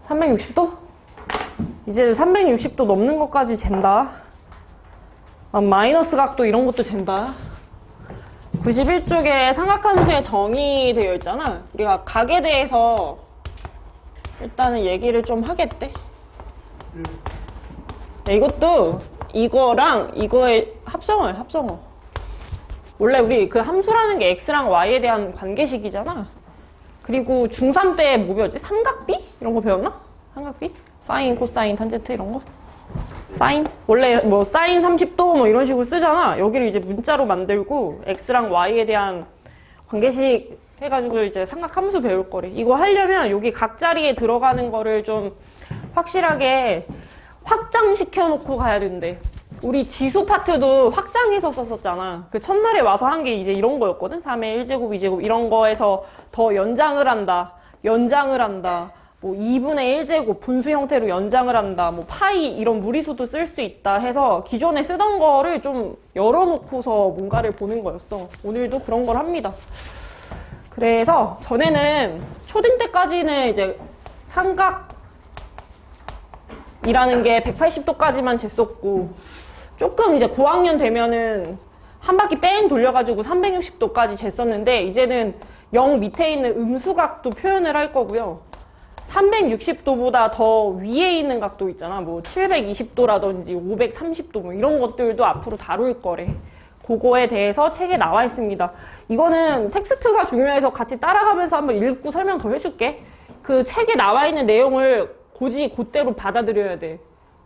360도? 이제 360도 넘는 것까지 잰다. 마이너스 각도 이런 것도 잰다. 91쪽에 삼각함수에 정의되어 있잖아. 우리가 각에 대해서 일단은 얘기를 좀 하겠대. 이것도 이거랑 이거의 합성어. 원래 우리 그 함수라는 게 x랑 y에 대한 관계식이잖아. 그리고 중3 때 뭐 배웠지? 삼각비? 이런 거 배웠나? 삼각비? 사인, 코사인, 탄젠트 이런 거? 사인? 원래 뭐 사인 30도 뭐 이런 식으로 쓰잖아. 여기를 이제 문자로 만들고 x랑 y에 대한 관계식 해가지고 이제 삼각함수 배울 거래. 이거 하려면 여기 각 자리에 들어가는 거를 좀 확실하게 확장시켜 놓고 가야 된대. 우리 지수 파트도 확장해서 썼었잖아. 그 첫날에 와서 한 게 이제 이런 거였거든. 3의 1제곱, 2제곱 이런 거에서 더 연장을 한다. 뭐 2분의 1제곱 분수 형태로 연장을 한다. 뭐 파이 이런 무리수도 쓸 수 있다 해서 기존에 쓰던 거를 좀 열어놓고서 뭔가를 보는 거였어. 오늘도 그런 걸 합니다. 그래서 전에는 초딩 때까지는 이제 삼각이라는 게 180도까지만 쟀었고 조금 이제 고학년 되면은 한 바퀴 뺑 돌려가지고 360도까지 쟀었는데 이제는 0 밑에 있는 음수각도 표현을 할 거고요. 360도보다 더 위에 있는 각도 있잖아. 뭐 720도라든지 530도 뭐 이런 것들도 앞으로 다룰 거래. 그거에 대해서 책에 나와 있습니다. 이거는 텍스트가 중요해서 같이 따라가면서 한번 읽고 설명 더 해줄게. 그 책에 나와 있는 내용을 고지 곧대로 받아들여야 돼.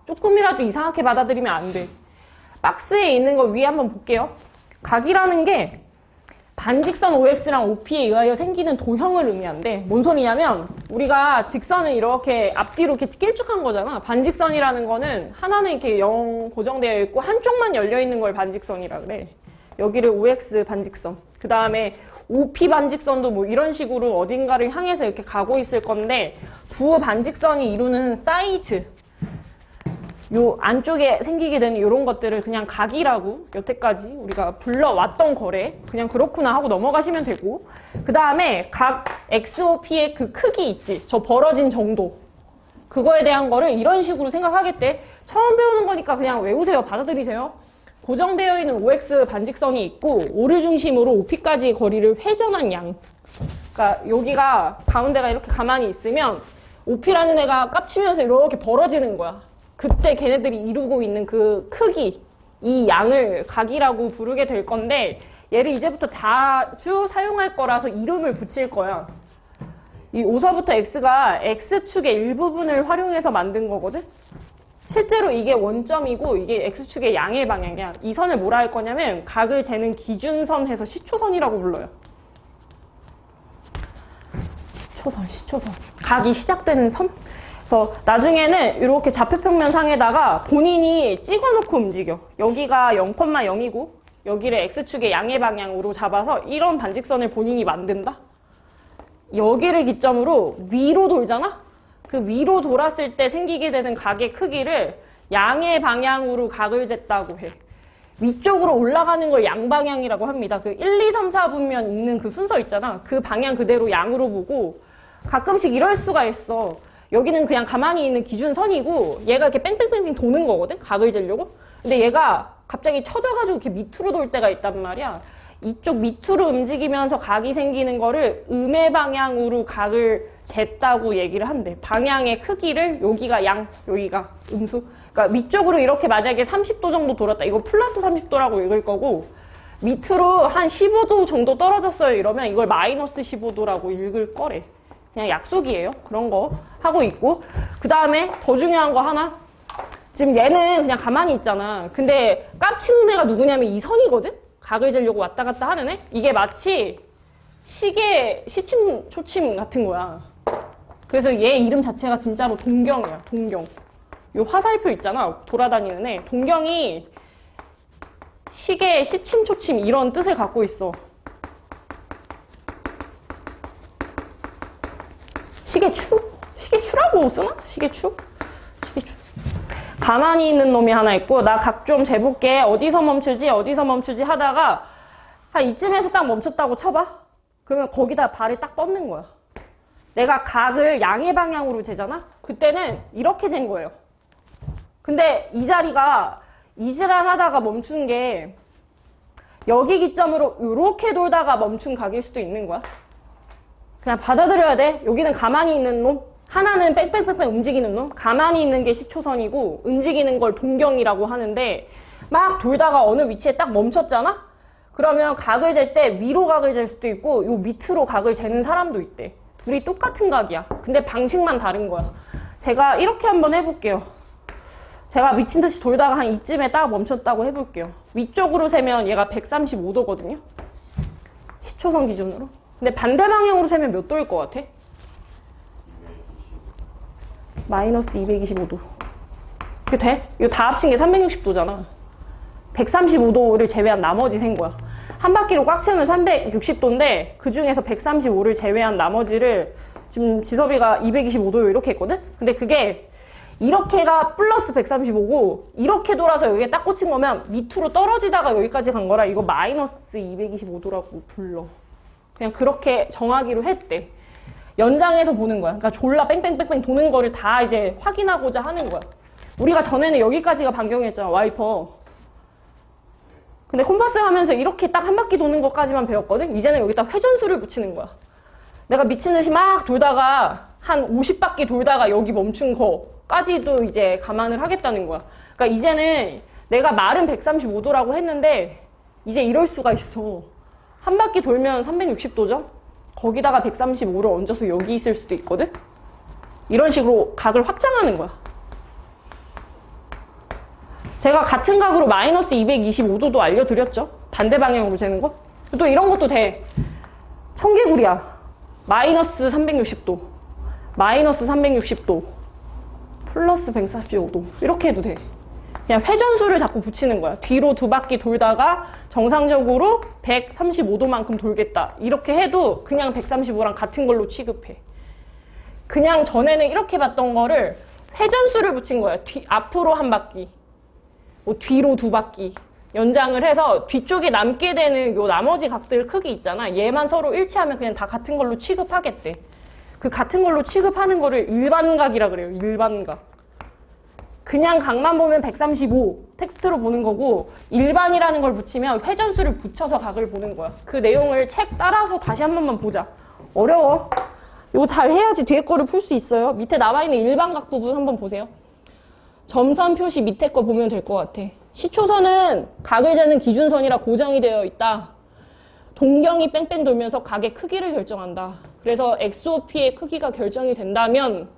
조금이라도 이상하게 받아들이면 안 돼. 박스에 있는 거 위에 한번 볼게요. 각이라는 게 반직선 OX랑 OP에 의하여 생기는 도형을 의미한대. 뭔 소리냐면 우리가 직선은 이렇게 앞뒤로 이렇게 길쭉한 거잖아. 반직선이라는 거는 하나는 이렇게 0 고정되어 있고 한쪽만 열려 있는 걸 반직선이라 그래. 여기를 OX 반직선. 그 다음에 OP 반직선도 뭐 이런 식으로 어딘가를 향해서 이렇게 가고 있을 건데 두 반직선이 이루는 사이즈, 요 안쪽에 생기게 되는 이런 것들을 그냥 각이라고 여태까지 우리가 불러왔던 거래. 그냥 그렇구나 하고 넘어가시면 되고, 그 다음에 각 XOP의 그 크기 있지, 저 벌어진 정도, 그거에 대한 거를 이런 식으로 생각하겠대. 처음 배우는 거니까 그냥 외우세요. 받아들이세요. 고정되어 있는 OX 반직선이 있고 O를 중심으로 OP까지의 거리를 회전한 양. 그러니까 여기가 가운데가 이렇게 가만히 있으면 OP라는 애가 깝치면서 이렇게 벌어지는 거야. 그때 걔네들이 이루고 있는 그 크기, 이 양을 각이라고 부르게 될 건데 얘를 이제부터 자주 사용할 거라서 이름을 붙일 거야. 이 5서부터 X가 X축의 일부분을 활용해서 만든 거거든? 실제로 이게 원점이고 이게 X축의 양의 방향이야. 이 선을 뭐라 할 거냐면 각을 재는 기준선 해서 시초선이라고 불러요. 시초선. 각이 시작되는 선? 그래서 나중에는 이렇게 좌표평면상에다가 본인이 찍어놓고 움직여. 여기가 0,0이고 여기를 X축의 양의 방향으로 잡아서 이런 반직선을 본인이 만든다. 여기를 기점으로 위로 돌잖아? 그 위로 돌았을 때 생기게 되는 각의 크기를 양의 방향으로 각을 쟀다고 해. 위쪽으로 올라가는 걸 양방향이라고 합니다. 그 1, 2, 3, 4분면 있는 그 순서 있잖아. 그 방향 그대로 양으로 보고 가끔씩 이럴 수가 있어. 여기는 그냥 가만히 있는 기준선이고 얘가 이렇게 뺑뺑뺑뺑 도는 거거든? 각을 재려고? 근데 얘가 갑자기 쳐져가지고 이렇게 밑으로 돌 때가 있단 말이야. 이쪽 밑으로 움직이면서 각이 생기는 거를 음의 방향으로 각을 쟀다고 얘기를 한대. 방향의 크기를 여기가 양, 여기가 음수. 그러니까 위쪽으로 이렇게 만약에 30도 정도 돌았다. 이거 플러스 30도라고 읽을 거고 밑으로 한 15도 정도 떨어졌어요. 이러면 이걸 마이너스 15도라고 읽을 거래. 그냥 약속이에요. 그런 거 하고 있고. 그 다음에 더 중요한 거 하나. 지금 얘는 그냥 가만히 있잖아. 근데 깝치는 애가 누구냐면 이 선이거든? 각을 재려고 왔다 갔다 하는 애? 이게 마치 시계 시침, 초침 같은 거야. 그래서 얘 이름 자체가 진짜로 동경이야. 동경. 요 화살표 있잖아. 돌아다니는 애. 동경이 시계 시침, 초침 이런 뜻을 갖고 있어. 시계추? 시계추라고 쓰나? 시계추? 가만히 있는 놈이 하나 있고 나 각 좀 재볼게. 어디서 멈추지 하다가 한 이쯤에서 딱 멈췄다고 쳐봐. 그러면 거기다 발을 딱 뻗는 거야. 내가 각을 양의 방향으로 재잖아? 그때는 이렇게 잰 거예요. 근데 이 자리가 이지랄 하다가 멈춘 게 여기 기점으로 이렇게 돌다가 멈춘 각일 수도 있는 거야. 그냥 받아들여야 돼. 여기는 가만히 있는 놈, 하나는 뺑뺑뺑뺑 움직이는 놈. 가만히 있는 게 시초선이고 움직이는 걸 동경이라고 하는데, 막 돌다가 어느 위치에 딱 멈췄잖아? 그러면 각을 잴 때 위로 각을 잴 수도 있고 요 밑으로 각을 재는 사람도 있대. 둘이 똑같은 각이야. 근데 방식만 다른 거야. 제가 이렇게 한번 해볼게요. 제가 미친 듯이 돌다가 한 이쯤에 딱 멈췄다고 해볼게요. 위쪽으로 세면 얘가 135도거든요. 시초선 기준으로. 근데 반대 방향으로 세면 몇 도일 것 같아? 마이너스 225도. 그게 돼? 이거 다 합친 게 360도잖아. 135도를 제외한 나머지 센 거야. 한 바퀴로 꽉 채우면 360도인데 그 중에서 135를 제외한 나머지를 지금 지섭이가 225도 이렇게 했거든? 근데 그게 이렇게가 플러스 135고 이렇게 돌아서 여기에 딱 꽂힌 거면 밑으로 떨어지다가 여기까지 간 거라 이거 마이너스 225도라고 불러. 그냥 그렇게 정하기로 했대. 연장해서 보는 거야. 그러니까 졸라 뺑뺑뺑뺑 도는 거를 다 이제 확인하고자 하는 거야. 우리가 전에는 여기까지가 반경이었잖아, 와이퍼. 근데 콤파스 하면서 이렇게 딱 한 바퀴 도는 것까지만 배웠거든? 이제는 여기다 회전수를 붙이는 거야. 내가 미친 듯이 막 돌다가 한 50바퀴 돌다가 여기 멈춘 거까지도 이제 감안을 하겠다는 거야. 그러니까 이제는 내가 말은 135도라고 했는데 이제 이럴 수가 있어. 한 바퀴 돌면 360도죠? 거기다가 135를 얹어서 여기 있을 수도 있거든? 이런 식으로 각을 확장하는 거야. 제가 같은 각으로 마이너스 225도도 알려드렸죠? 반대 방향으로 재는 거? 또 이런 것도 돼. 청개구리야. 마이너스 360도, 마이너스 360도, 플러스 145도. 이렇게 해도 돼. 그냥 회전수를 자꾸 붙이는 거야. 뒤로 두 바퀴 돌다가 정상적으로 135도만큼 돌겠다. 이렇게 해도 그냥 135랑 같은 걸로 취급해. 그냥 전에는 이렇게 봤던 거를 회전수를 붙인 거야. 앞으로 한 바퀴, 뭐 뒤로 두 바퀴 연장을 해서 뒤쪽에 남게 되는 요 나머지 각들 크기 있잖아. 얘만 서로 일치하면 그냥 다 같은 걸로 취급하겠대. 그 같은 걸로 취급하는 거를 일반각이라 그래요. 일반각. 그냥 각만 보면 135 텍스트로 보는 거고 일반이라는 걸 붙이면 회전수를 붙여서 각을 보는 거야. 그 내용을 책 따라서 다시 한 번만 보자. 어려워. 이거 잘 해야지 뒤에 거를 풀 수 있어요. 밑에 나와 있는 일반각 부분 한번 보세요. 점선 표시 밑에 거 보면 될 것 같아. 시초선은 각을 재는 기준선이라 고정이 되어 있다. 동경이 뺑뺑 돌면서 각의 크기를 결정한다. 그래서 XOP의 크기가 결정이 된다면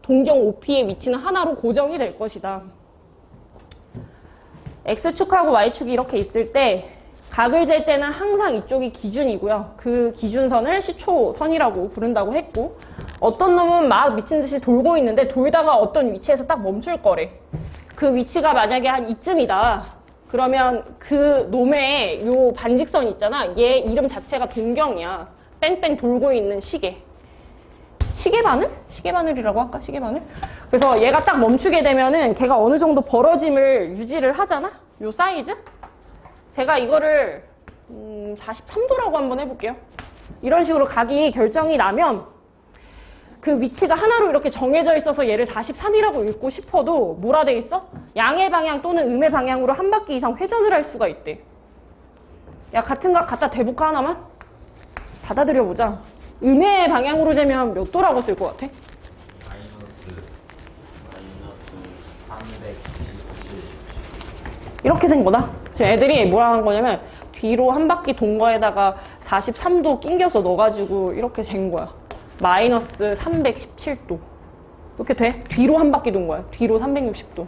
동경 OP의 위치는 하나로 고정이 될 것이다. X축하고 Y축이 이렇게 있을 때 각을 잴 때는 항상 이쪽이 기준이고요. 그 기준선을 시초선이라고 부른다고 했고 어떤 놈은 막 미친 듯이 돌고 있는데 돌다가 어떤 위치에서 딱 멈출 거래. 그 위치가 만약에 한 이쯤이다. 그러면 그 놈의 요 반직선 있잖아. 얘 이름 자체가 동경이야. 뺑뺑 돌고 있는 시계. 시계바늘? 시계바늘이라고 할까? 시계바늘? 그래서 얘가 딱 멈추게 되면은 걔가 어느 정도 벌어짐을 유지를 하잖아? 요 사이즈? 제가 이거를 43도라고 한번 해볼게요. 이런 식으로 각이 결정이 나면 그 위치가 하나로 이렇게 정해져 있어서 얘를 43이라고 읽고 싶어도 뭐라 돼 있어? 양의 방향 또는 음의 방향으로 한 바퀴 이상 회전을 할 수가 있대. 야, 같은 각 갖다 대볼까 하나만? 받아들여보자. 음의 방향으로 재면 몇 도라고 쓸 것 같아? 이렇게 된 거다. 지금 애들이 뭐라 한 거냐면 뒤로 한 바퀴 돈 거에다가 43도 낑겨서 넣어가지고 이렇게 잰 거야. 마이너스 317도. 이렇게 돼? 뒤로 한 바퀴 돈 거야. 뒤로 360도.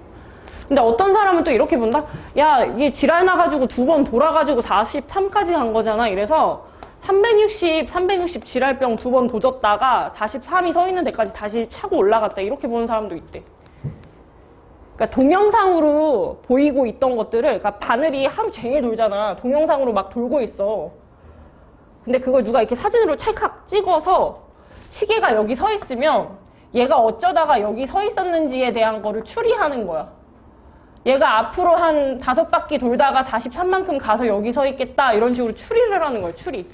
근데 어떤 사람은 또 이렇게 본다? 야, 얘 지랄 나가지고 두 번 돌아가지고 43까지 간 거잖아. 이래서 360 지랄병 두 번 도졌다가 43이 서 있는 데까지 다시 차고 올라갔다. 이렇게 보는 사람도 있대. 그러니까 동영상으로 보이고 있던 것들을, 그러니까 바늘이 하루 종일 돌잖아. 동영상으로 막 돌고 있어. 근데 그걸 누가 이렇게 사진으로 찰칵 찍어서 시계가 여기 서 있으면 얘가 어쩌다가 여기 서 있었는지에 대한 거를 추리하는 거야. 얘가 앞으로 한 5바퀴 돌다가 43만큼 가서 여기 서 있겠다. 이런 식으로 추리를 하는 거야, 추리.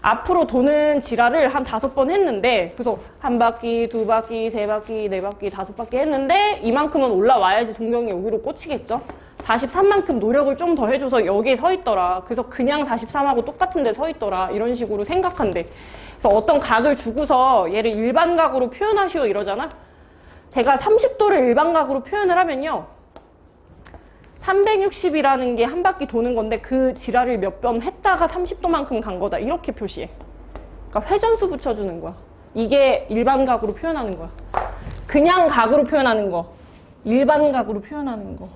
앞으로 도는 지랄을 한 5번 했는데, 그래서 한 바퀴, 두 바퀴, 세 바퀴, 네 바퀴, 5바퀴 했는데 이만큼은 올라와야지 동경이 여기로 꽂히겠죠. 43만큼 노력을 좀 더 해줘서 여기에 서 있더라. 그래서 그냥 43하고 똑같은 데 서 있더라. 이런 식으로 생각한대. 그래서 어떤 각을 주고서 얘를 일반각으로 표현하시오 이러잖아. 제가 30도를 일반각으로 표현을 하면요. 360이라는 게 한 바퀴 도는 건데 그 지랄을 몇 번 했다가 30도만큼 간 거다. 이렇게 표시해. 그러니까 회전수 붙여주는 거야. 이게 일반각으로 표현하는 거야. 그냥 각으로 표현하는 거. 일반각으로 표현하는 거.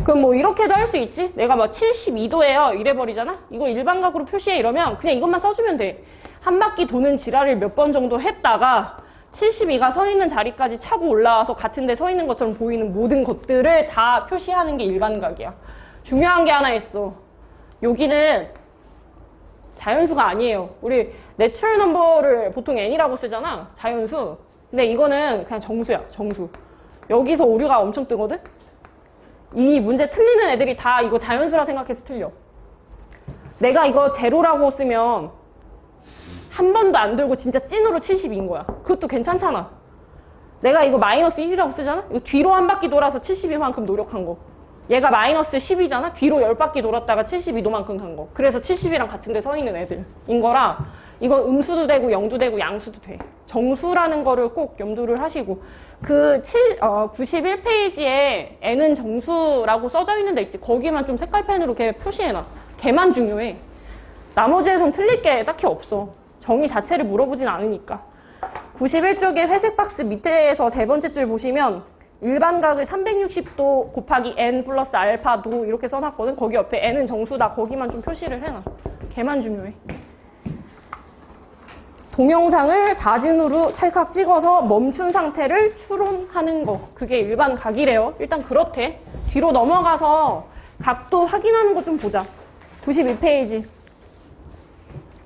그럼 뭐 이렇게도 할 수 있지? 내가 뭐 72도예요 이래버리잖아? 이거 일반각으로 표시해 이러면 그냥 이것만 써주면 돼. 한 바퀴 도는 지랄을 몇 번 정도 했다가 72가 서 있는 자리까지 차고 올라와서 같은 데 서 있는 것처럼 보이는 모든 것들을 다 표시하는 게 일반각이야. 중요한 게 하나 있어. 여기는 자연수가 아니에요. 우리 내추럴 넘버를 보통 n이라고 쓰잖아. 자연수. 근데 이거는 그냥 정수야. 정수. 여기서 오류가 엄청 뜨거든? 이 문제 틀리는 애들이 다 이거 자연수라 생각해서 틀려. 내가 이거 제로라고 쓰면 한 번도 안 들고 진짜 찐으로 72인 거야. 그것도 괜찮잖아. 내가 이거 마이너스 1이라고 쓰잖아? 이거 뒤로 한 바퀴 돌아서 72만큼 노력한 거. 얘가 마이너스 10이잖아? 뒤로 10바퀴 돌았다가 72도만큼 간 거. 그래서 70이랑 같은 데 서 있는 애들인 거라 이건 음수도 되고 영도 되고 양수도 돼. 정수라는 거를 꼭 염두를 하시고 그 91페이지에 n은 정수라고 써져 있는 데 있지. 거기만 좀 색깔펜으로 이렇게 표시해놔. 걔만 중요해. 나머지에선 틀릴 게 딱히 없어. 정의 자체를 물어보진 않으니까. 91쪽에 회색 박스 밑에서 세 번째 줄 보시면 일반각을 360도 곱하기 n 플러스 알파도 이렇게 써놨거든. 거기 옆에 n은 정수다. 거기만 좀 표시를 해놔. 걔만 중요해. 동영상을 사진으로 찰칵 찍어서 멈춘 상태를 추론하는 거. 그게 일반각이래요. 일단 그렇대. 뒤로 넘어가서 각도 확인하는 거 좀 보자. 92페이지.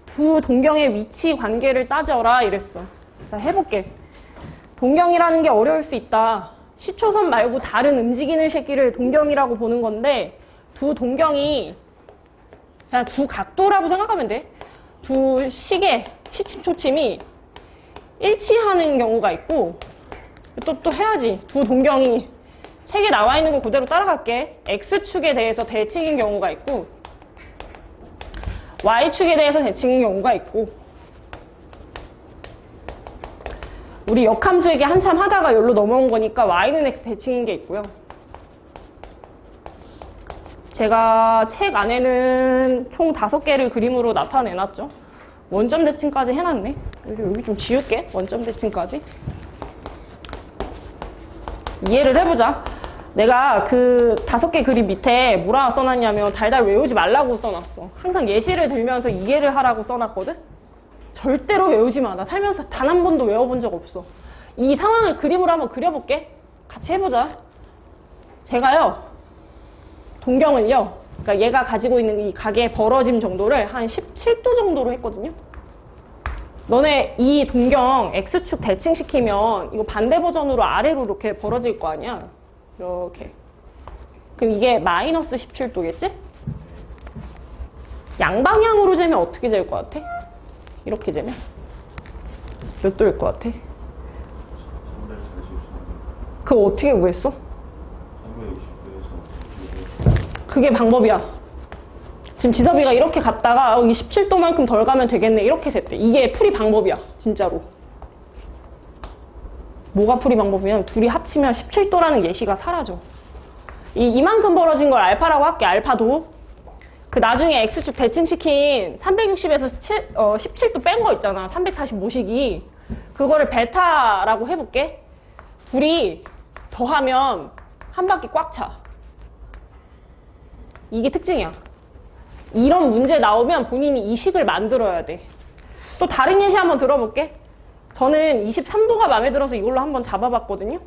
두 동경의 위치 관계를 따져라 이랬어. 자, 해볼게. 동경이라는 게 어려울 수 있다. 시초선 말고 다른 움직이는 새끼를 동경이라고 보는 건데 두 동경이 그냥 두 각도라고 생각하면 돼. 두 시계, 시침 초침이 일치하는 경우가 있고 또 해야지. 두 동경이 책에 나와 있는 거 그대로 따라갈게. X축에 대해서 대칭인 경우가 있고 Y축에 대해서 대칭인 경우가 있고 우리 역함수에게 한참 하다가 여기로 넘어온 거니까 Y는 X 대칭인 게 있고요. 제가 책 안에는 총 5개를 그림으로 나타내놨죠. 원점 대칭까지 해놨네. 여기 좀 지울게. 원점 대칭까지. 이해를 해보자. 내가 그 5개 그림 밑에 뭐라 써놨냐면 달달 외우지 말라고 써놨어. 항상 예시를 들면서 이해를 하라고 써놨거든? 절대로 외우지 마. 나 살면서 단 한 번도 외워본 적 없어. 이 상황을 그림으로 한번 그려볼게. 같이 해보자. 제가요, 동경을요, 그러니까 얘가 가지고 있는 이 각의 벌어짐 정도를 한 17도 정도로 했거든요. 너네 이 동경 X축 대칭시키면 이거 반대 버전으로 아래로 이렇게 벌어질 거 아니야? 이렇게. 그럼 이게 마이너스 17도겠지? 양방향으로 재면 어떻게 될 것 같아? 이렇게 재면? 몇 도일 것 같아? 그거 어떻게 구했어? 그게 방법이야. 지금 지섭이가 이렇게 갔다가 여기 17도만큼 덜 가면 되겠네 이렇게 셌대. 이게 풀이 방법이야. 진짜로. 뭐가 풀이 방법이냐면 둘이 합치면 17도라는 예시가 사라져. 이만큼 벌어진 걸 알파라고 할게. 알파도. 그 나중에 X축 대칭시킨 360에서 17도 뺀 거 있잖아. 345식이. 그거를 베타라고 해볼게. 둘이 더하면 한 바퀴 꽉 차. 이게 특징이야. 이런 문제 나오면 본인이 이 식을 만들어야 돼. 또 다른 예시 한번 들어볼게. 저는 23도가 마음에 들어서 이걸로 한번 잡아봤거든요.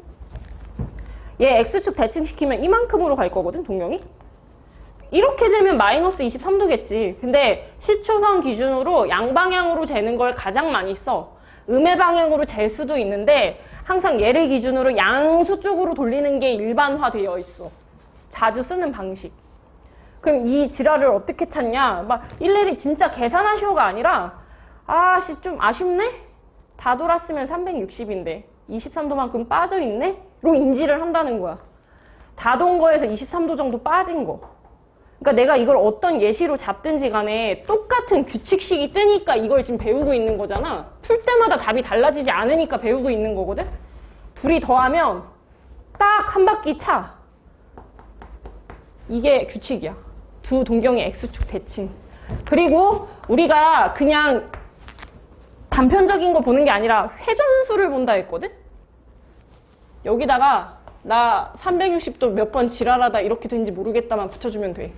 얘 X축 대칭시키면 이만큼으로 갈 거거든, 동경이. 이렇게 재면 마이너스 23도겠지. 근데 시초선 기준으로 양방향으로 재는 걸 가장 많이 써. 음의 방향으로 잴 수도 있는데 항상 얘를 기준으로 양수 쪽으로 돌리는 게 일반화되어 있어. 자주 쓰는 방식. 그럼 이 지랄을 어떻게 찾냐? 막 일일이 진짜 계산하시오가 아니라 아씨 좀 아쉽네? 다 돌았으면 360인데 23도만큼 빠져있네? 로 인지를 한다는 거야. 다 돈 거에서 23도 정도 빠진 거. 그러니까 내가 이걸 어떤 예시로 잡든지 간에 똑같은 규칙식이 뜨니까 이걸 지금 배우고 있는 거잖아. 풀 때마다 답이 달라지지 않으니까 배우고 있는 거거든. 둘이 더하면 딱 한 바퀴 차. 이게 규칙이야. 두 동경의 X축 대칭. 그리고 우리가 그냥 단편적인 거 보는 게 아니라 회전수를 본다 했거든? 여기다가 나 360도 몇 번 지랄하다 이렇게 된지 모르겠다만 붙여주면 돼.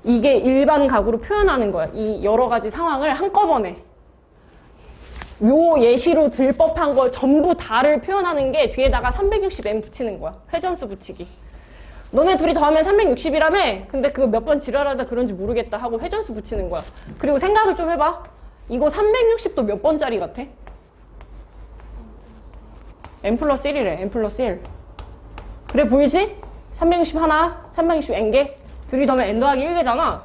이게 일반 각으로 표현하는 거야. 이 여러 가지 상황을 한꺼번에. 요 예시로 들 법한 걸 전부 다를 표현하는 게 뒤에다가 360m 붙이는 거야. 회전수 붙이기. 너네 둘이 더하면 360이라며? 근데 그거 몇 번 지랄하다 그런지 모르겠다 하고 회전수 붙이는 거야. 그리고 생각을 좀 해봐. 이거 360도 몇 번짜리 같아? n 플러스 1이래. n 플러스 1. 그래 보이지? 360 하나, 360 n개. 둘이 더하면 n 더하기 1개잖아.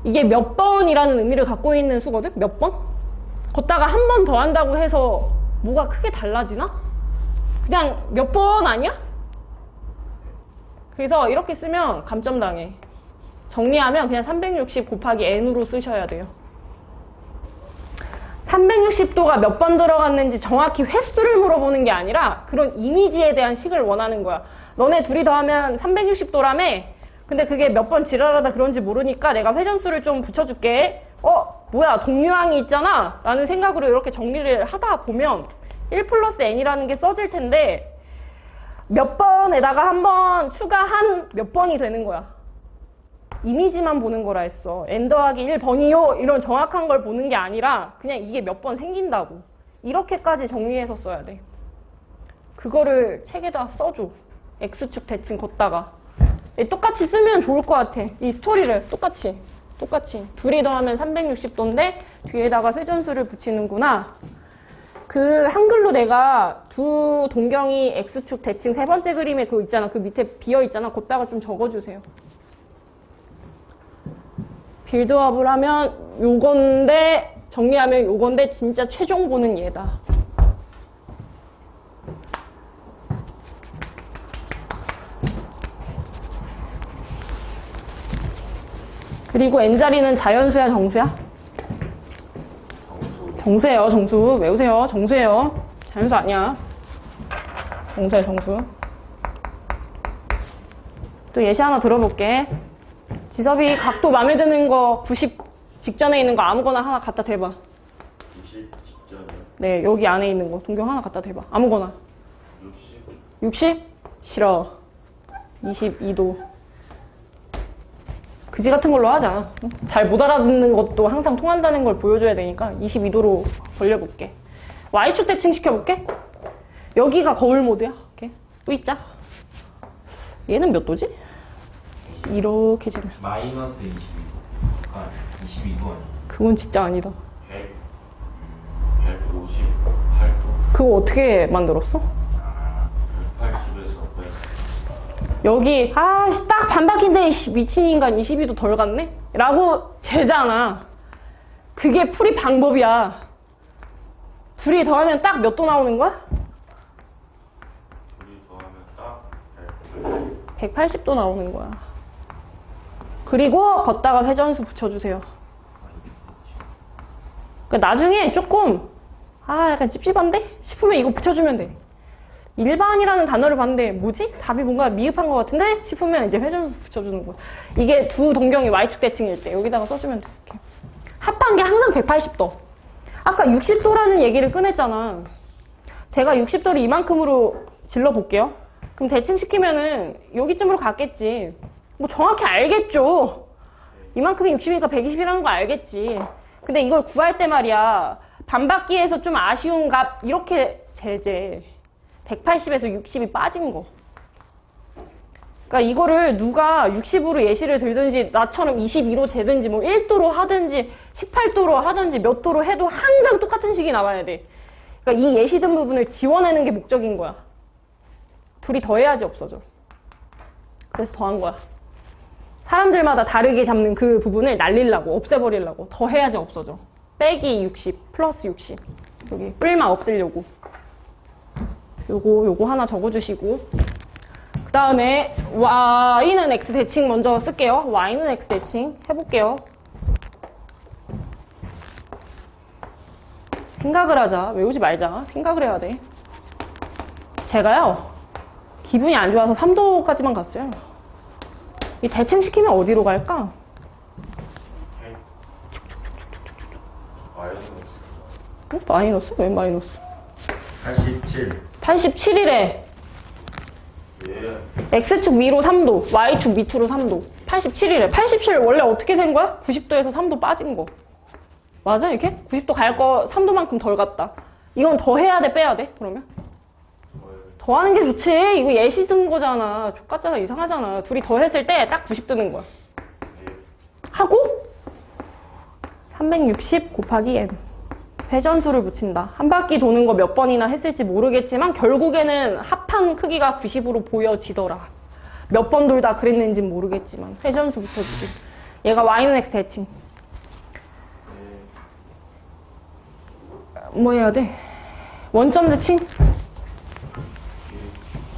이게 몇 번이라는 의미를 갖고 있는 수거든? 몇 번? 걷다가 한 번 더 한다고 해서 뭐가 크게 달라지나? 그냥 몇 번 아니야? 그래서 이렇게 쓰면 감점당해. 정리하면 그냥 360 곱하기 n으로 쓰셔야 돼요. 360도가 몇 번 들어갔는지 정확히 횟수를 물어보는 게 아니라 그런 이미지에 대한 식을 원하는 거야. 너네 둘이 더하면 360도라며? 근데 그게 몇 번 지랄하다 그런지 모르니까 내가 회전수를 좀 붙여줄게. 뭐야 동류항이 있잖아 라는 생각으로 이렇게 정리를 하다 보면 1 플러스 n이라는 게 써질 텐데 몇 번에다가 한 번 추가한 몇 번이 되는 거야. 이미지만 보는 거라 했어. n 더하기 1번이요 이런 정확한 걸 보는 게 아니라 그냥 이게 몇 번 생긴다고. 이렇게까지 정리해서 써야 돼. 그거를 책에다 써줘. X축 대칭 걷다가. 똑같이 쓰면 좋을 것 같아. 이 스토리를 똑같이 둘이 더하면 360도인데 뒤에다가 회전수를 붙이는구나. 그 한글로 내가 두 동경이 X축 대칭 세 번째 그림에 그거 있잖아. 그 밑에 비어있잖아. 걷다가 좀 적어주세요. 빌드업을 하면 요건데 정리하면 요건데 진짜 최종 보는 얘다. 그리고 n자리는 자연수야 정수야? 정수예요 정수. 외우세요. 정수예요. 자연수 아니야. 정수야 정수. 또 예시 하나 들어볼게. 지섭이 각도 마음에 드는 거 90 직전에 있는 거 아무거나 하나 갖다 대봐. 90 직전이요? 네, 여기 안에 있는 거 동경 하나 갖다 대봐. 아무거나. 60? 60? 싫어. 22도. 그지 같은 걸로 하자. 잘 못 알아듣는 것도 항상 통한다는 걸 보여줘야 되니까 22도로 벌려볼게. Y축 대칭 시켜볼게. 여기가 거울 모드야. 이렇게 또 있자. 얘는 몇 도지? 이렇게 지금. 마이너스 22도. 아, 22도 아니야? 그건 진짜 아니다. 158도. 그거 어떻게 만들었어? 180에서 여기 딱 반바퀴인데 미친 인간 22도 덜 갔네? 라고 재잖아. 그게 풀이 방법이야. 둘이 더하면 딱 몇 도 나오는 거야? 둘이 더하면 딱 180도 나오는 거야. 그리고 걷다가 회전수 붙여주세요. 그러니까 나중에 조금 약간 찝찝한데? 싶으면 이거 붙여주면 돼. 일반이라는 단어를 봤는데 뭐지? 답이 뭔가 미흡한 것 같은데? 싶으면 이제 회전수 붙여주는 거야. 이게 두 동경이 Y축 대칭일 때 여기다가 써주면 돼. 이렇게. 합한 게 항상 180도. 아까 60도라는 얘기를 꺼냈잖아. 제가 60도를 이만큼으로 질러볼게요. 그럼 대칭시키면은 여기쯤으로 갔겠지. 뭐 정확히 알겠죠. 이만큼이 60이니까 120이라는 거 알겠지. 근데 이걸 구할 때 말이야. 반바퀴에서 좀 아쉬운 값 이렇게 제재. 180에서 60이 빠진 거. 그러니까 이거를 누가 60으로 예시를 들든지 나처럼 22로 재든지 뭐 1도로 하든지 18도로 하든지 몇 도로 해도 항상 똑같은 식이 나와야 돼. 그러니까 이 예시 든 부분을 지워내는 게 목적인 거야. 둘이 더해야지 없어져. 그래서 더한 거야. 사람들마다 다르게 잡는 그 부분을 날리려고 없애버리려고 더해야지 없어져. 빼기 60 플러스 60. 여기 뿔만 없애려고. 요거 하나 적어주시고, 그 다음에 y는 x 대칭 먼저 쓸게요. y는 x 대칭 해볼게요. 생각을 하자. 외우지 말자. 생각을 해야 돼. 제가요, 기분이 안 좋아서 3도까지만 갔어요. 이 대칭시키면 어디로 갈까? 마이너스? 왜 마이너스? 87. 87이래. 예. X축 위로 3도, Y축 밑으로 3도. 87이래. 87 원래 어떻게 된 거야? 90도에서 3도 빠진 거. 맞아, 이렇게? 90도 갈 거 3도만큼 덜 갔다. 이건 더 해야 돼, 빼야 돼? 그러면? 더 하는 게 좋지. 이거 예시 든 거잖아. 족같잖아, 이상하잖아. 둘이 더 했을 때 딱 90 뜨는 거야. 하고 360 곱하기 n. 회전수를 붙인다. 한 바퀴 도는 거 몇 번이나 했을지 모르겠지만 결국에는 합한 크기가 90으로 보여지더라. 몇 번 돌다 그랬는지는 모르겠지만 회전수 붙여주기. 얘가 y는 x 대칭. 뭐 해야 돼? 원점 대칭?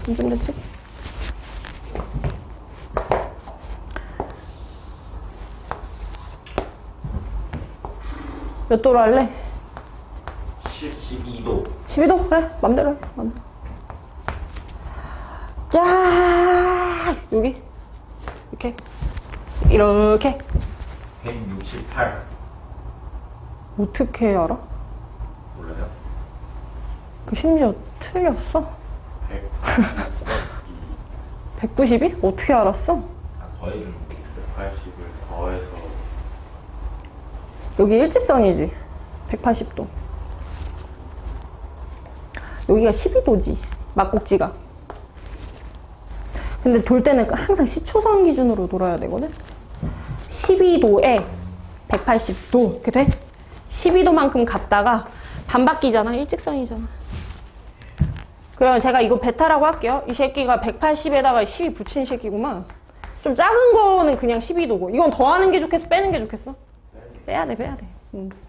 원점 대칭? 몇 도로 할래? 12도. 12도? 그래, 맘대로 해. 맘대로. 짜 여기 이렇게 이렇게 168. 어떻게 알아? 몰라요? 그 심지어 틀렸어? 192? 어떻게 알았어? 더해주는 180을 더해서 여기 일직선이지. 180도. 여기가 12도지. 막꼭지가. 근데 돌 때는 항상 시초선 기준으로 돌아야 되거든? 12도에 180도. 이렇게 돼? 12도만큼 갔다가 반바퀴잖아. 일직선이잖아. 그러면 제가 이거 베타라고 할게요. 이 새끼가 180에다가 12 붙인 새끼구만. 좀 작은 거는 그냥 12도고. 이건 더하는 게 좋겠어? 빼는 게 좋겠어? 빼야 돼, 빼야 돼.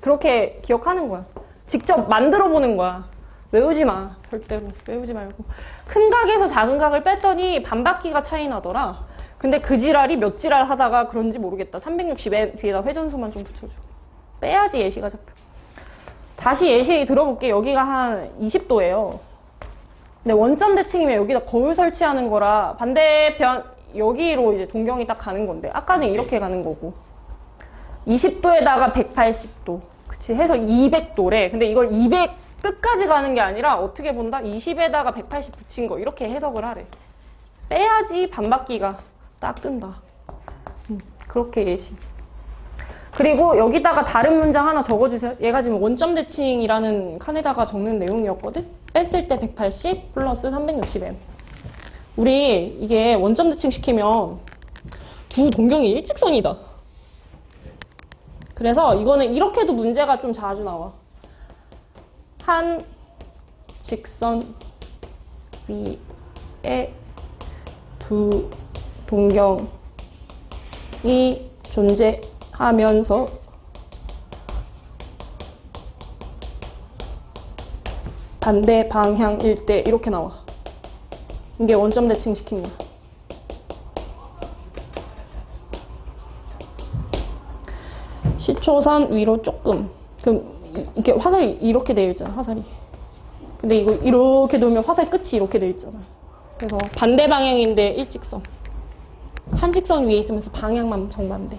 그렇게 기억하는 거야. 직접 만들어 보는 거야. 외우지 마. 절대로. 외우지 말고. 큰 각에서 작은 각을 뺐더니 반바퀴가 차이 나더라. 근데 그 지랄이 몇 지랄 하다가 그런지 모르겠다. 360에 뒤에다 회전수만 좀 붙여주고. 빼야지 예시가 잡혀. 다시 예시 들어볼게. 여기가 한 20도예요. 근데 원점 대칭이면 여기다 거울 설치하는 거라 반대편 여기로 이제 동경이 딱 가는 건데 아까는 이렇게 가는 거고 20도에다가 180도 그치 해서 200도래. 근데 이걸 200 끝까지 가는 게 아니라 어떻게 본다? 20에다가 180 붙인 거 이렇게 해석을 하래. 빼야지 반바퀴가 딱 뜬다. 그렇게 예시. 그리고 여기다가 다른 문장 하나 적어주세요. 얘가 지금 원점 대칭이라는 칸에다가 적는 내용이었거든? 뺐을 때 180 플러스 360n. 우리 이게 원점 대칭 시키면 두 동경이 일직선이다. 그래서 이거는 이렇게도 문제가 좀 자주 나와. 한 직선 위에 두 동경이 존재하면서 반대 방향일 때 이렇게 나와. 이게 원점 대칭 시킨 거야. 시초선 위로 조금. 그럼 이렇게 화살이 이렇게 되어 있잖아, 화살이. 근데 이거 이렇게 놓으면 화살 끝이 이렇게 되어 있잖아. 그래서 반대 방향인데 일직선. 한 직선 위에 있으면서 방향만 정반대.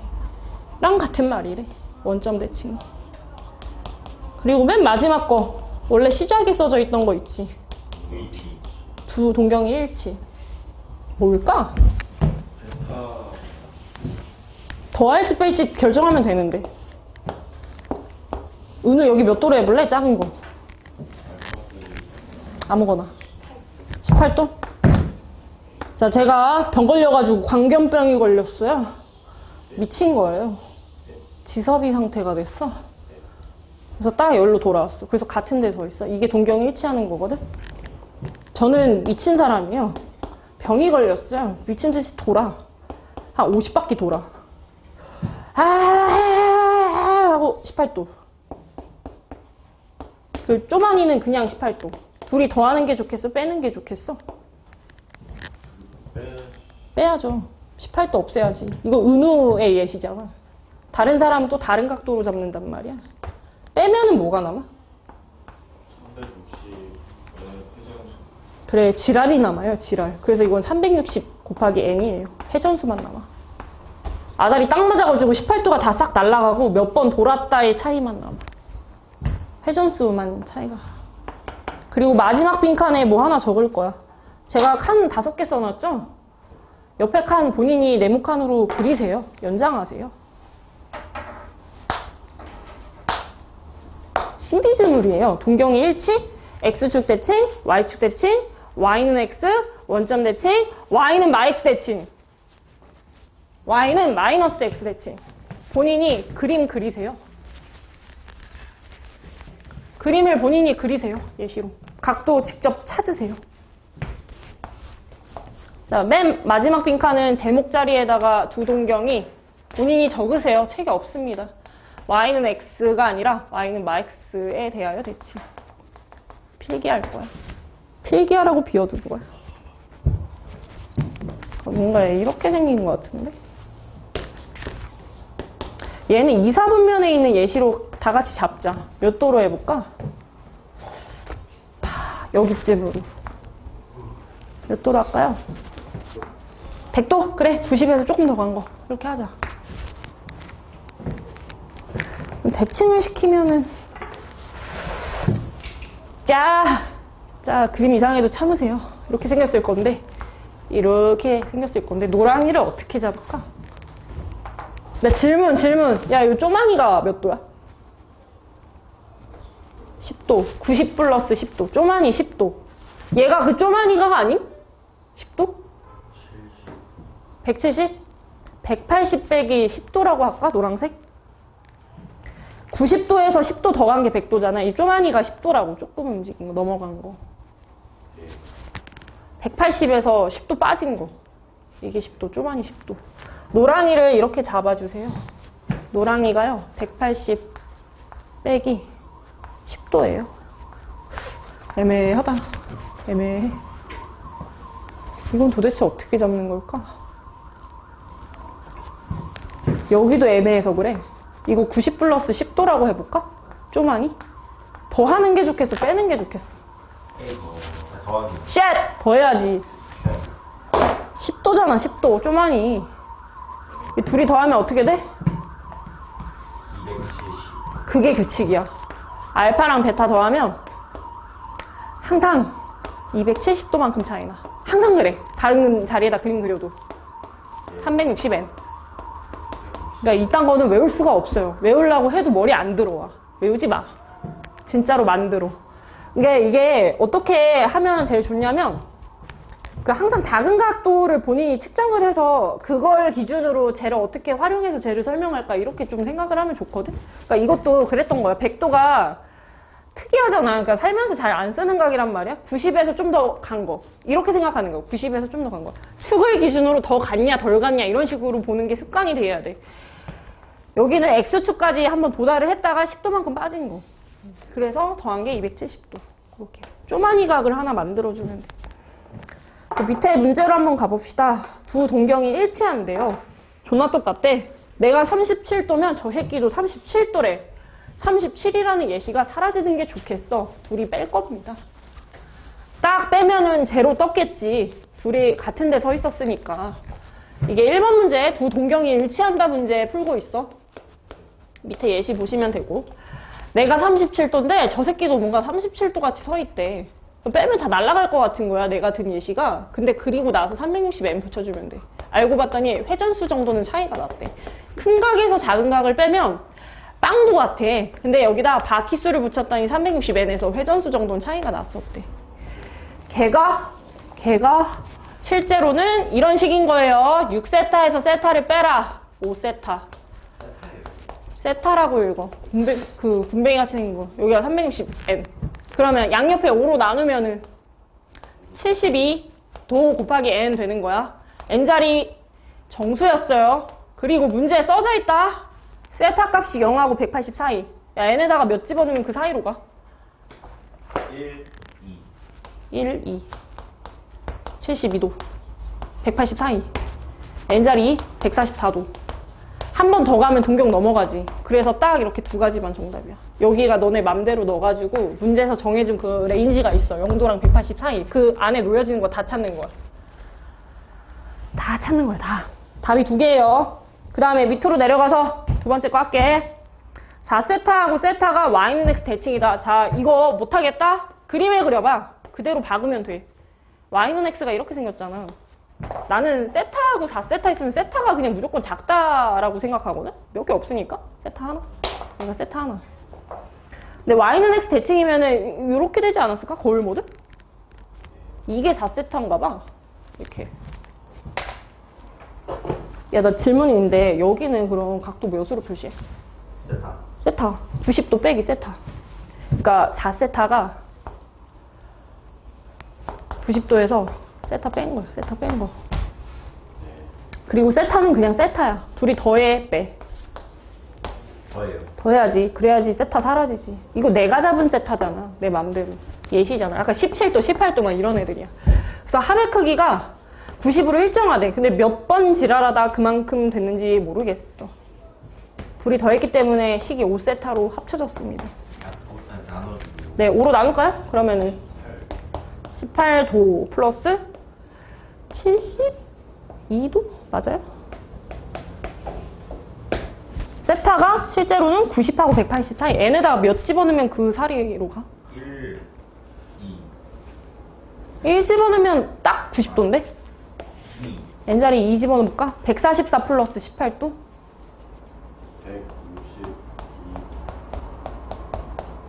랑 같은 말이래. 원점 대칭. 그리고 맨 마지막 거. 원래 시작에 써져 있던 거 있지. 두 동경이 일치. 뭘까? 더할지 뺄지 결정하면 되는데. 은우 여기 몇 도로 해볼래? 작은 거. 아무거나. 18도? 자, 제가 병 걸려가지고 광견병이 걸렸어요. 미친 거예요. 지섭이 상태가 됐어. 그래서 딱 여기로 돌아왔어. 그래서 같은 데 서 있어. 이게 동경이 일치하는 거거든? 저는 미친 사람이에요. 병이 걸렸어요. 미친 듯이 돌아. 한 50바퀴 돌아. 하고 18도. 그 쪼만이는 그냥 18도. 둘이 더하는 게 좋겠어? 빼는 게 좋겠어? 빼야죠. 18도 없애야지. 이거 은우의 예시잖아. 다른 사람은 또 다른 각도로 잡는단 말이야. 빼면은 뭐가 남아? 360의 회전수. 그래, 지랄이 남아요, 지랄. 그래서 이건 360 곱하기 n이에요. 회전수만 남아. 아다리 딱 맞아가지고 18도가 다 싹 날아가고 몇 번 돌았다의 차이만 남아. 회전수만 차이가. 그리고 마지막 빈칸에 뭐 하나 적을 거야. 제가 칸 5개 써놨죠? 옆에 칸 본인이 네모칸으로 그리세요. 연장하세요. 시리즈물이에요. 동경이 일치, x축 대칭, y축 대칭, y는 x, 원점 대칭, y는 마이너스 대칭, y는 마이너스 x 대칭. 본인이 그림 그리세요. 그림을 본인이 그리세요. 예시로. 각도 직접 찾으세요. 자, 맨 마지막 빈칸은 제목 자리에다가 두 동경이 본인이 적으세요. 책에 없습니다. y는 x가 아니라 y는 마x에 대하여 대칭. 필기할 거야. 필기하라고 비워두는 거야. 뭔가 이렇게 생긴 것 같은데? 얘는 2, 4분면에 있는 예시로 다 같이 잡자. 몇 도로 해볼까? 여기쯤으로. 몇 도로 할까요? 100도? 그래, 90에서 조금 더 간 거. 이렇게 하자. 대칭을 시키면은 자, 그림 이상해도 참으세요. 이렇게 생겼을 건데 이렇게 생겼을 건데 노랑이를 어떻게 잡을까? 나 질문. 야, 이 쪼만이가 몇 도야? 10도. 90 플러스 10도. 쪼만이 10도. 얘가 그 쪼만이가 아님? 10도? 170? 180 빼기 10도라고 할까? 노란색? 90도에서 10도 더 간 게 100도잖아. 이 쪼만이가 10도라고. 조금 움직인 거, 넘어간 거. 180에서 10도 빠진 거. 이게 10도, 쪼만이 10도. 노랑이를 이렇게 잡아주세요. 노랑이가요, 180 빼기 10도예요. 애매하다. 애매해. 이건 도대체 어떻게 잡는 걸까? 여기도 애매해서 그래. 이거 90 플러스 10도라고 해볼까? 쪼만이? 더 하는 게 좋겠어? 빼는 게 좋겠어? 더하기. 쉣! 더 해야지. 10도잖아, 10도. 쪼만이. 이 둘이 더하면 어떻게 돼? 270. 그게 규칙이야. 알파랑 베타 더하면 항상 270도만큼 차이나. 항상 그래. 다른 자리에다 그림 그려도. 360n. 그러니까 이딴 거는 외울 수가 없어요. 외우려고 해도 머리 안 들어와. 외우지 마. 진짜로 만들어. 그러니까 이게 어떻게 하면 제일 좋냐면 그 항상 작은 각도를 본인이 측정을 해서 그걸 기준으로 쟤를 어떻게 활용해서 쟤를 설명할까 이렇게 좀 생각을 하면 좋거든. 그러니까 이것도 그랬던 거야. 100도가 특이하잖아. 그러니까 살면서 잘 안 쓰는 각이란 말이야. 90에서 좀 더 간 거. 이렇게 생각하는 거야. 90에서 좀 더 간 거. 축을 기준으로 더 갔냐 덜 갔냐 이런 식으로 보는 게 습관이 돼야 돼. 여기는 X축까지 한번 도달을 했다가 10도만큼 빠진 거. 그래서 더한 게 270도. 그렇게. 쪼만이 각을 하나 만들어주면 돼. 자, 밑에 문제로 한번 가봅시다. 두 동경이 일치한대요. 존나 똑같대. 내가 37도면 저 새끼도 37도래. 37이라는 예시가 사라지는 게 좋겠어. 둘이 뺄 겁니다. 딱 빼면은 제로 떴겠지. 둘이 같은 데 서 있었으니까. 이게 1번 문제 두 동경이 일치한다 문제 풀고 있어. 밑에 예시 보시면 되고. 내가 37도인데 저 새끼도 뭔가 37도 같이 서 있대. 빼면 다 날아갈 것 같은 거야, 내가 든 예시가. 근데 그리고 나서 360n 붙여주면 돼. 알고 봤더니 회전수 정도는 차이가 났대. 큰 각에서 작은 각을 빼면 빵도 같아. 근데 여기다 바퀴수를 붙였더니 360n에서 회전수 정도는 차이가 났었대. 걔가 실제로는 이런 식인 거예요. 6세타에서 세타를 빼라. 5세타. 세타라고 읽어. 군뱅이 같이 생긴 거. 여기가 360n. 그러면 양옆에 5로 나누면은 72도 곱하기 n 되는 거야. n자리 정수였어요. 그리고 문제에 써져 있다. 세타 값이 0하고 180 사이. 야, n에다가 몇 집어넣으면 그 사이로 가. 1, 2. 1, 2. 72도. 180 사이. N자리 144도. 한 번 더 가면 동경 넘어가지. 그래서 딱 이렇게 두 가지만 정답이야. 여기가 너네 맘대로 넣어가지고 문제에서 정해준 그 레인지가 있어. 0도랑 180 사이. 그 안에 놓여지는 거 다 찾는 거야. 다 찾는 거야, 다. 답이 두 개예요. 그 다음에 밑으로 내려가서 두 번째 거 할게. 4세타하고 세타가 Y는 X 대칭이다. 자, 이거 못하겠다? 그림을 그려봐. 그대로 박으면 돼. Y는 X가 이렇게 생겼잖아. 나는 세타하고 4세타 있으면 세타가 그냥 무조건 작다라고 생각하거든? 몇 개 없으니까? 세타 하나? 그러니까 세타 하나. 근데 Y는 X 대칭이면은 이렇게 되지 않았을까? 거울 모드? 이게 4세타인가 봐. 이렇게. 야, 나 질문이 있는데 여기는 그럼 각도 몇으로 표시해? 세타. 세타. 90도 빼기 세타. 그러니까 4세타가 90도에서 세타 뺀 거야. 세타 뺀 거. 그리고 세타는 그냥 세타야. 둘이 더해, 빼. 더해요. 더해야지. 그래야지 세타 사라지지. 이거 내가 잡은 세타잖아. 내 맘대로. 예시잖아. 아까 17도, 18도 막 이런 애들이야. 그래서 합의 크기가 90으로 일정하대. 근데 몇 번 지랄하다 그만큼 됐는지 모르겠어. 둘이 더했기 때문에 식이 5세타로 합쳐졌습니다. 나눠주고. 네, 5로 나눌까요? 그러면은 18도 플러스 72도? 맞아요? 세타가 실제로는 90하고 180 사이. n에다가 몇 집어넣으면 그 사이로 가? 1, 2. 1 집어넣으면 딱 90도인데? 2. n자리 2 집어넣을까? 144 플러스 18도? 162.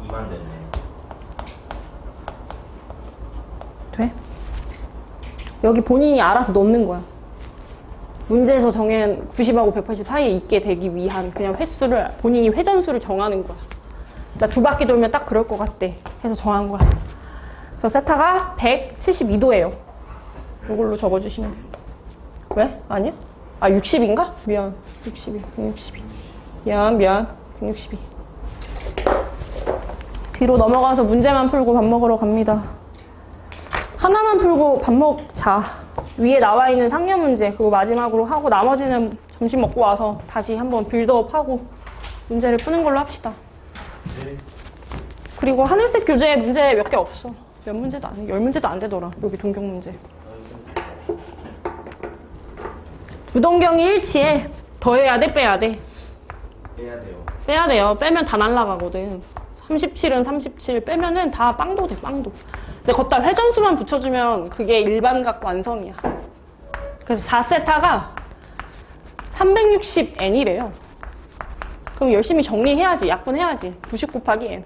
2만 됐네. 돼? 여기 본인이 알아서 넣는 거야. 문제에서 정한 90하고 180 사이에 있게 되기 위한 그냥 횟수를, 본인이 회전수를 정하는 거야. 나 두 바퀴 돌면 딱 그럴 것 같대 해서 정한 거야. 그래서 세타가 172도예요. 이걸로 적어주시면 돼요. 왜? 아니야? 아, 60인가? 미안. 62, 162. 미안. 162. 뒤로 넘어가서 문제만 풀고 밥 먹으러 갑니다. 하나만 풀고 밥 먹자. 위에 나와 있는 상여 문제 그거 마지막으로 하고 나머지는 점심 먹고 와서 다시 한번 빌드업하고 문제를 푸는 걸로 합시다. 네. 그리고 하늘색 교재 문제 몇 개 없어. 몇 문제도 안 해. 10문제도 안 되더라. 여기 동경 문제. 두 동경이 일치해. 더해야 돼, 빼야 돼? 빼야 돼요. 빼야 돼요. 빼면 다 날라가거든. 37은 37 빼면은 다 빵도 돼, 빵도. 근데 걷다 회전수만 붙여주면 그게 일반각 완성이야. 그래서 4세타가 360n이래요. 그럼 열심히 정리해야지. 약분해야지. 90 곱하기 n.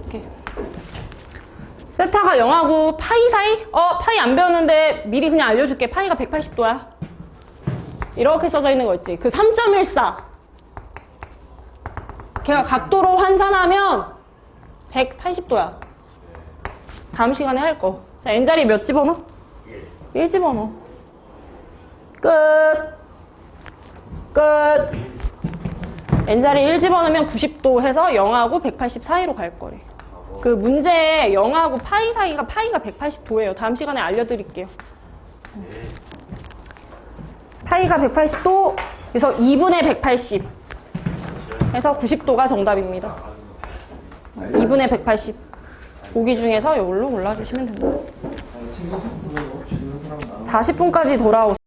이렇게. 세타가 0하고 파이 사이? 파이 안 배웠는데 미리 그냥 알려줄게. 파이가 180도야. 이렇게 써져 있는 거 있지. 그 3.14. 걔가 각도로 환산하면 180도야. 다음 시간에 할 거. 자, n자리 몇 집어넣어? 1 집어넣어. 끝. n자리 1 집어넣으면 90도 해서 0하고 180 사이로 갈 거래. 그 문제에 0하고 파이 사이가 파이가 180도예요. 다음 시간에 알려드릴게요. 파이가 180도, 그래서 2분의 180 해서 90도가 정답입니다. 2분의 180. 보기 중에서 이걸로 골라주시면 됩니다. 40분까지 돌아오세요.